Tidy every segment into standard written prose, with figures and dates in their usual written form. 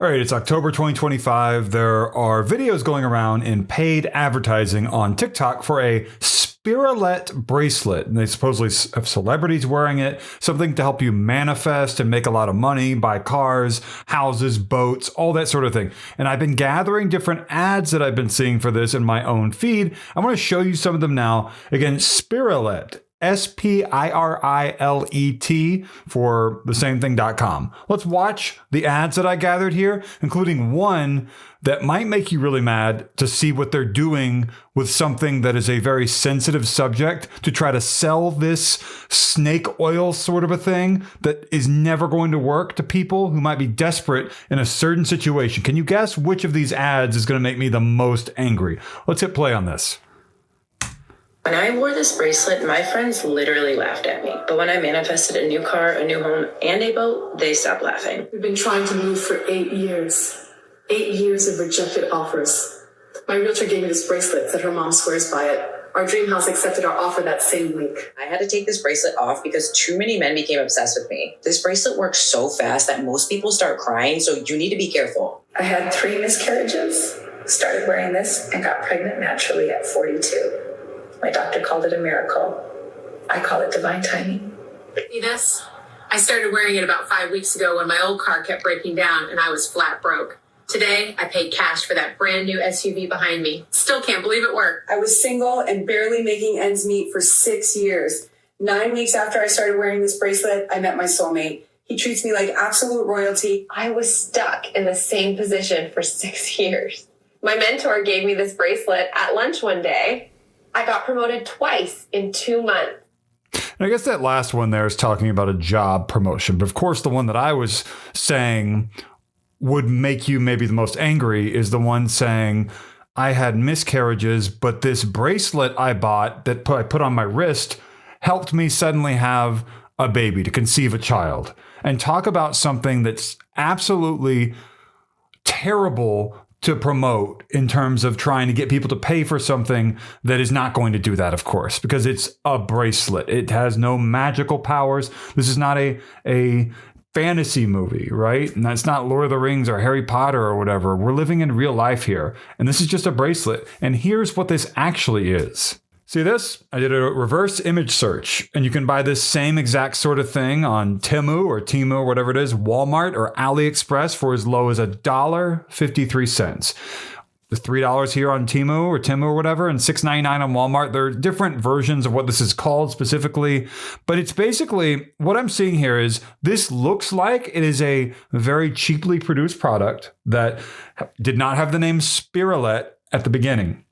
All right, it's October 2025. There are videos going around in paid advertising on TikTok for a Spirilet bracelet. And they supposedly have celebrities wearing it, something to help you manifest and make a lot of money, buy cars, houses, boats, all that sort of thing. And I've been gathering different ads that I've been seeing for this in my own feed. I want to show you some of them now. Again, Spirilet. Spirilet for the same thing.com. Let's watch the ads that I gathered here, including one that might make you really mad to see what they're doing with something that is a very sensitive subject to try to sell this snake oil sort of a thing that is never going to work to people who might be desperate in a certain situation. Can you guess which of these ads is going to make me the most angry? Let's hit play on this. When I wore this bracelet, my friends literally laughed at me. But when I manifested a new car, a new home, and a boat, they stopped laughing. We've been trying to move for 8 years. 8 years of rejected offers. My realtor gave me this bracelet, said her mom swears by it. Our dream house accepted our offer that same week. I had to take this bracelet off because too many men became obsessed with me. This bracelet works so fast that most people start crying, so you need to be careful. I had 3 miscarriages, started wearing this, and got pregnant naturally at 42. My doctor called it a miracle. I call it divine timing. See this? I started wearing it about 5 weeks ago when my old car kept breaking down and I was flat broke. Today, I paid cash for that brand new SUV behind me. Still can't believe it worked. I was single and barely making ends meet for 6 years. 9 weeks after I started wearing this bracelet, I met my soulmate. He treats me like absolute royalty. I was stuck in the same position for 6 years. My mentor gave me this bracelet at lunch one day. I got promoted twice in 2 months. And I guess that last one there is talking about a job promotion. But of course, the one that I was saying would make you maybe the most angry is the one saying, I had miscarriages, but this bracelet I bought that I put on my wrist helped me suddenly have a baby, to conceive a child. And talk about something that's absolutely terrible to promote in terms of trying to get people to pay for something that is not going to do that, of course, because it's a bracelet. It has no magical powers. This is not a fantasy movie, right? And that's not Lord of the Rings or Harry Potter or whatever. We're living in real life here. And this is just a bracelet. And here's what this actually is. See this? I did a reverse image search, and you can buy this same exact sort of thing on Temu or whatever it is, Walmart or AliExpress for as low as $1.53. The $3 here on Temu or whatever, and $6.99 on Walmart. There are different versions of what this is called specifically, but it's basically what I'm seeing here is this looks like it is a very cheaply produced product that did not have the name Spirilet at the beginning.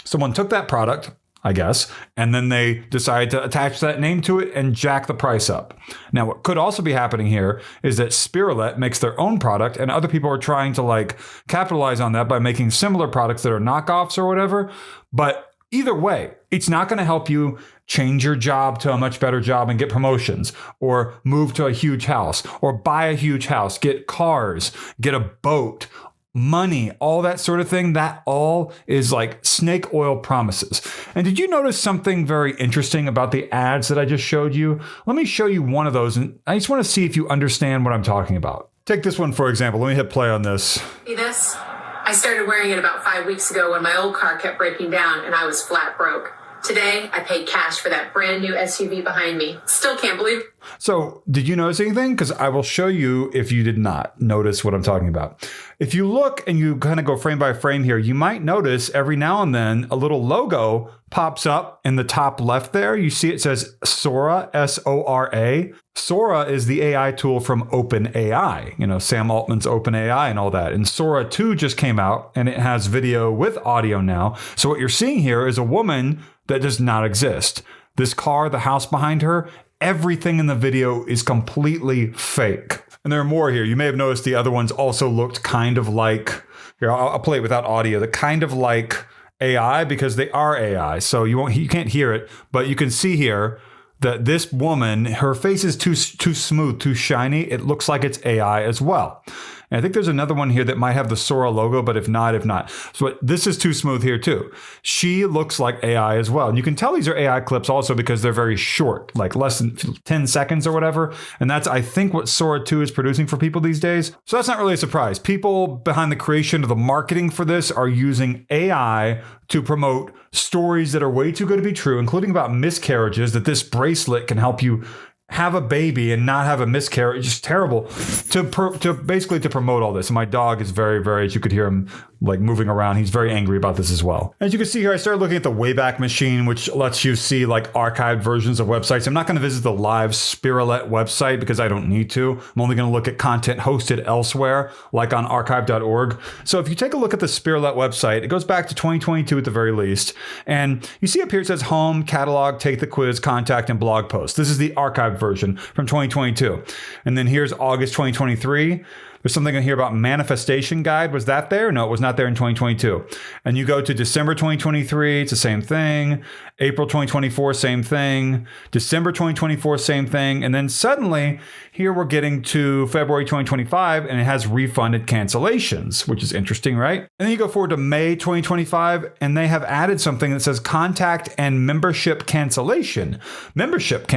Someone took that product, I guess, and then they decide to attach that name to it and jack the price up. Now, what could also be happening here is that Spirilet makes their own product and other people are trying to capitalize on that by making similar products that are knockoffs or whatever. But either way, it's not going to help you change your job to a much better job and get promotions, or move to a huge house, or buy a huge house, get cars, get a boat, money, all that sort of thing. That all is like snake oil promises. And did you notice something very interesting about the ads that I just showed you? Let me show you one of those, and I just want to see if you understand what I'm talking about. Take this one, for example. Let me hit play on this. See this? I started wearing it about 5 weeks ago when my old car kept breaking down and I was flat broke. Today, I paid cash for that brand new SUV behind me. Still can't believe it. So did you notice anything? Because I will show you if you did not notice what I'm talking about. If you look and you kind of go frame by frame here, you might notice every now and then a little logo pops up in the top left there. You see it says Sora, S-O-R-A. Sora is the AI tool from OpenAI, Sam Altman's OpenAI and all that. And Sora 2 just came out and it has video with audio now. So what you're seeing here is a woman that does not exist. This car, the house behind her, everything in the video is completely fake. And there are more here. You may have noticed the other ones also looked kind of like, here, I'll play it without audio, the kind of like AI because they are AI. So you can't hear it, but you can see here that this woman, her face is too smooth, too shiny. It looks like it's AI as well. And I think there's another one here that might have the Sora logo, but if not. So this is too smooth here too. She looks like AI as well. And you can tell these are AI clips also because they're very short, like less than 10 seconds or whatever. And that's, I think, what Sora 2 is producing for people these days. So that's not really a surprise. People behind the creation of the marketing for this are using AI to promote stories that are way too good to be true, including about miscarriages, that this bracelet can help you have a baby and not have a miscarriage. Just terrible to basically to promote all this. And my dog is very, very, as you could hear him like moving around. He's very angry about this as well. As you can see here, I started looking at the Wayback Machine, which lets you see like archived versions of websites. I'm not going to visit the live Spirilet website because I don't need to. I'm only going to look at content hosted elsewhere, like on archive.org. So if you take a look at the Spirilet website, it goes back to 2022 at the very least. And you see up here, it says home, catalog, take the quiz, contact, and blog post. This is the archived version from 2022. And then here's August 2023. There's something in here about manifestation guide. Was that there? No, it was not there in 2022. And you go to December 2023, it's the same thing. April 2024, same thing. December 2024, same thing. And then suddenly here we're getting to February 2025 and it has refunded cancellations, which is interesting, right? And then you go forward to May 2025 and they have added something that says contact and membership cancellation. Membership.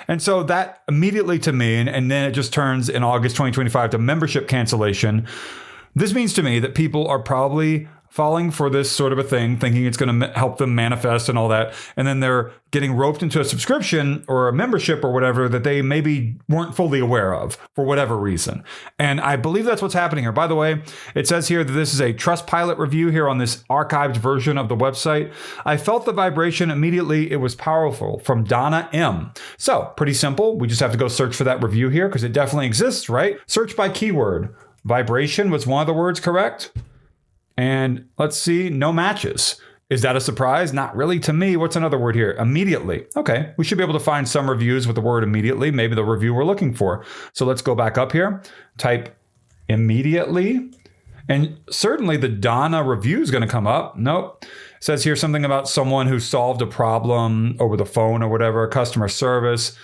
And so that immediately to me, and then it just turns in August 2025 to membership cancellation. This means to me that people are probably falling for this sort of a thing, thinking it's going to help them manifest and all that. And then they're getting roped into a subscription or a membership or whatever that they maybe weren't fully aware of for whatever reason. And I believe that's what's happening here. By the way, it says here that this is a Trustpilot review here on this archived version of the website. I felt the vibration immediately. It was powerful, from Donna M. So pretty simple. We just have to go search for that review here because it definitely exists, right? Search by keyword. Vibration was one of the words, correct? And let's see, no matches. Is that a surprise? Not really to me. What's another word here? Immediately. Okay, we should be able to find some reviews with the word immediately, maybe the review we're looking for. So let's go back up here, type immediately. And certainly the Donna review is going to come up. Nope. It says here something about someone who solved a problem over the phone or whatever, customer service.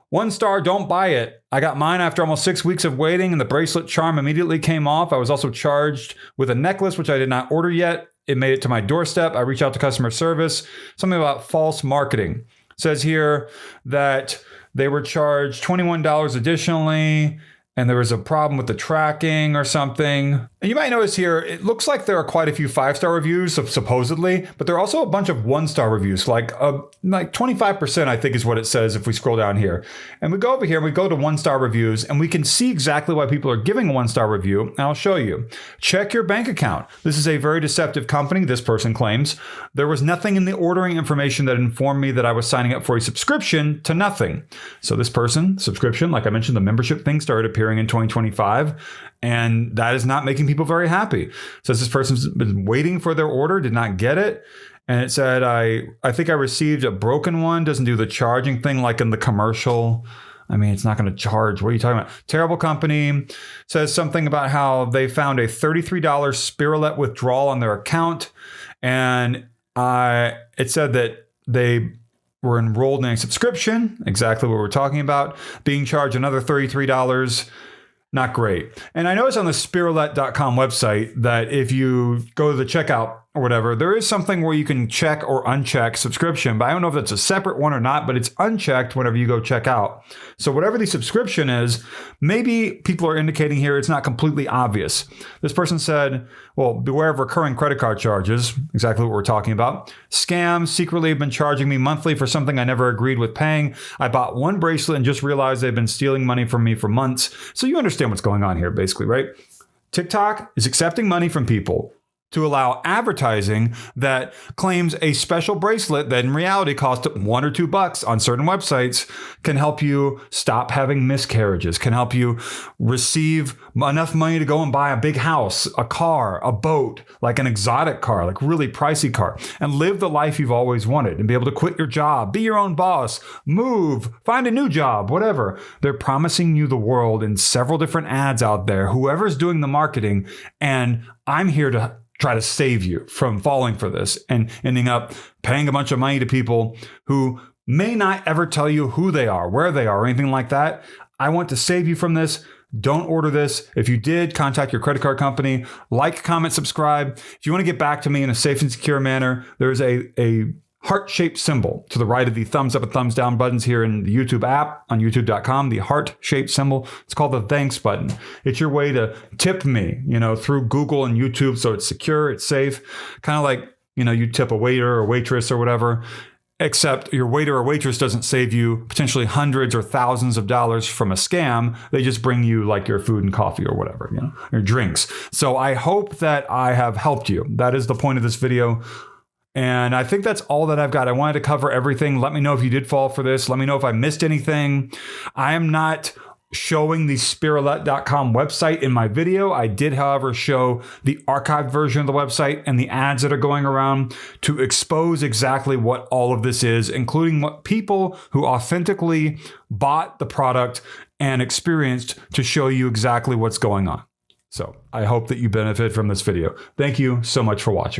1 star, don't buy it. I got mine after almost 6 weeks of waiting and the bracelet charm immediately came off. I was also charged with a necklace, which I did not order yet. It made it to my doorstep. I reached out to customer service. Something about false marketing. It says here that they were charged $21 additionally, and there was a problem with the tracking or something. And you might notice here, it looks like there are quite a few 5-star reviews, supposedly, but there are also a bunch of 1-star reviews, like 25%, I think is what it says if we scroll down here. And we go over here and we go to 1-star reviews and we can see exactly why people are giving a 1-star review. And I'll show you. Check your bank account. This is a very deceptive company, this person claims. There was nothing in the ordering information that informed me that I was signing up for a subscription to nothing. So this person, subscription, like I mentioned, the membership thing started appearing in 2025, and that is not making people very happy. It says this person's been waiting for their order, did not get it. And it said, I think I received a broken one, doesn't do the charging thing like in the commercial. I mean, it's not going to charge. What are you talking about? Terrible company. Says something about how they found a $33 Spirilet withdrawal on their account. And it said that they were enrolled in a subscription, exactly what we're talking about, being charged another $33. Not great. And I noticed on the Spirilet.com website that if you go to the checkout or whatever, there is something where you can check or uncheck subscription, but I don't know if that's a separate one or not, but it's unchecked whenever you go check out. So whatever the subscription is, maybe people are indicating here it's not completely obvious. This person said, well, beware of recurring credit card charges, exactly what we're talking about. Scams secretly have been charging me monthly for something I never agreed with paying. I bought one bracelet and just realized they've been stealing money from me for months. So you understand what's going on here, basically, right? TikTok is accepting money from people to allow advertising that claims a special bracelet that in reality cost $1 or $2 on certain websites can help you stop having miscarriages, can help you receive enough money to go and buy a big house, a car, a boat, like an exotic car, like really pricey car, and live the life you've always wanted and be able to quit your job, be your own boss, move, find a new job, whatever. They're promising you the world in several different ads out there, whoever's doing the marketing, and I'm here to try to save you from falling for this and ending up paying a bunch of money to people who may not ever tell you who they are, where they are, or anything like that. I want to save you from this. Don't order this. If you did, contact your credit card company. Like, comment, subscribe. If you want to get back to me in a safe and secure manner, there's a heart-shaped symbol to the right of the thumbs up and thumbs down buttons here in the YouTube app on youtube.com, the heart-shaped symbol. It's called the thanks button. It's your way to tip me, through Google and YouTube, so it's secure, it's safe. Kind of like, you tip a waiter or waitress or whatever, except your waiter or waitress doesn't save you potentially hundreds or thousands of dollars from a scam. They just bring you like your food and coffee or whatever, your drinks. So I hope that I have helped you. That is the point of this video. And I think that's all that I've got. I wanted to cover everything. Let me know if you did fall for this. Let me know if I missed anything. I am not showing the Spirilet.com website in my video. I did, however, show the archived version of the website and the ads that are going around to expose exactly what all of this is, including what people who authentically bought the product and experienced, to show you exactly what's going on. So I hope that you benefit from this video. Thank you so much for watching.